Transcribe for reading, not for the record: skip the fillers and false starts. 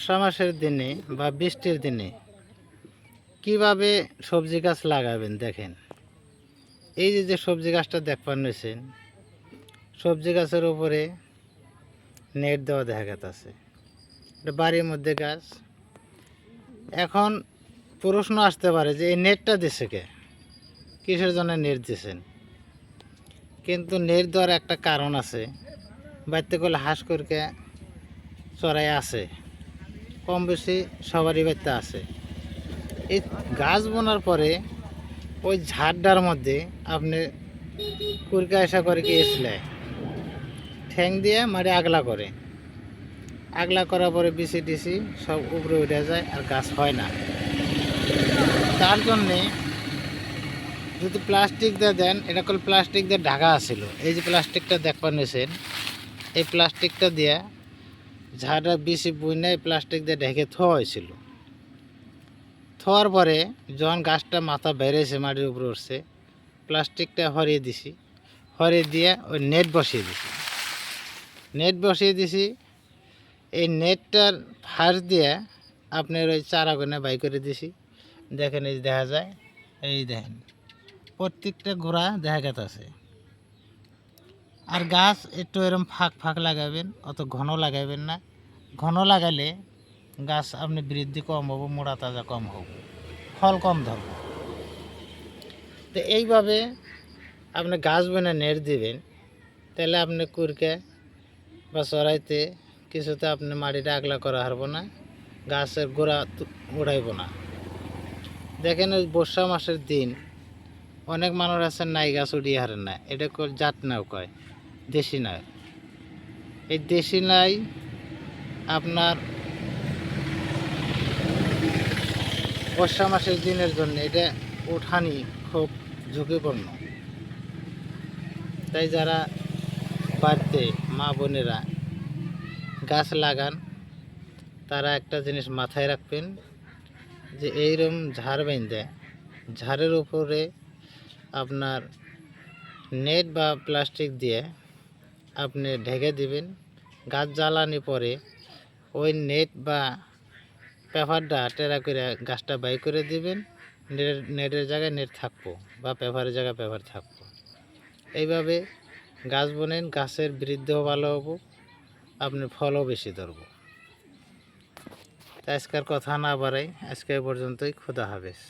বর্ষা মাসের দিনে বা বৃষ্টির দিনে কিভাবে সবজি গাছ লাগাবেন দেখেন। এই যে সবজি গাছটা দেখতে নিয়েছেন, সবজি গাছের উপরে নেট দেওয়া দেখা গেছে। এটা বাড়ির মধ্যে গাছ। এখন প্রশ্ন আসতে পারে যে এই নেটটা দিছে কে, কিসের জন্য নেট দিয়েছেন? কিন্তু নেট দেওয়ার একটা কারণ আছে। বাড়িতে করলে হাঁস করকে চড়াই আছে, কম বেশি সবারই বাড়িতে আছে। এই গাছ বোনার পরে ওই ঝাড়টার মধ্যে আপনি কুরকা এসা করে কি এসলে ঠ্যাং দিয়ে মারি আগলা করে, আগলা করার পরে বিসি টিসি সব উপরে উঠে যায় আর গাছ হয় না। তার জন্যে যদি প্লাস্টিক দিয়ে দেন, এটা করলে প্লাস্টিক দিয়ে ঢাকা আছিল। এই যে প্লাস্টিকটা দেখবার নিয়েছেন, এই প্লাস্টিকটা দিয়ে ঝাড়টা বিসি বুনে প্লাস্টিক দিয়ে ঢেকে থোয়া হয়েছিল। থোয়ার পরে যখন গাছটা মাথা বেড়েছে, মাটির উপরে উঠছে, প্লাস্টিকটা হরিয়ে দিছি, হরিয়ে দিয়ে ওই নেট বসিয়ে দিছি। এই নেটটার ফাঁস দিয়ে আপনার ওই চারাগোনা বাই করে দিছি। দেখেন এই দেখা যায়, এই দেখেন প্রত্যেকটা গোড়া দেখা গেছে। আর গাছ একটু এরকম ফাঁক ফাঁক লাগাবেন, অত ঘন লাগাবেন না। ঘন লাগালে গাছ আপনি বৃদ্ধি কম হবো, মোড়া তাজা কম হবে, ফল কম ধরবে। তো এইভাবে আপনি গাছ বনে নেট দিবেন, তাহলে আপনি কুরকে বা চড়াইতে কিছুতে আপনি মাটিটা আগলা করা হারবো না, গাছের গোড়া উড়াইব না। দেখেন ওই বর্ষা মাসের দিন অনেক মানুষ আছে নাই গাছ উড়িয়ে হারেন না, এটা জাত নাও কয় দেশি নাই। এই দেশি নাই আপনার বর্ষা মাসের দিনের জন্য এটা উঠানি খুব ঝুঁকিপূর্ণ। তাই যারা বাড়িতে মা বোনেরা গাছ লাগান, তারা একটা জিনিস মাথায় রাখবেন যে এইরকম ঝাড় বেঁধে ঝাড়ের উপরে আপনার নেট বা প্লাস্টিক দিয়ে আপনি ঢেকে দিবেন। গাছ জ্বালানি পরে ওই নেট বা পেপারটা টেরা করে গাছটা বাই করে দিবেন। নেটের জায়গায় নেট থাকবো বা পেপারের জায়গায় পেপার থাকবো। এইভাবে গাছ বোনেন, গাছের বৃদ্ধিও ভালো হবো, আপনি ফলও বেশি ধরবো। আজকের কথা না বাড়াই, আজকে পর্যন্তই। খোদা হাফেজ।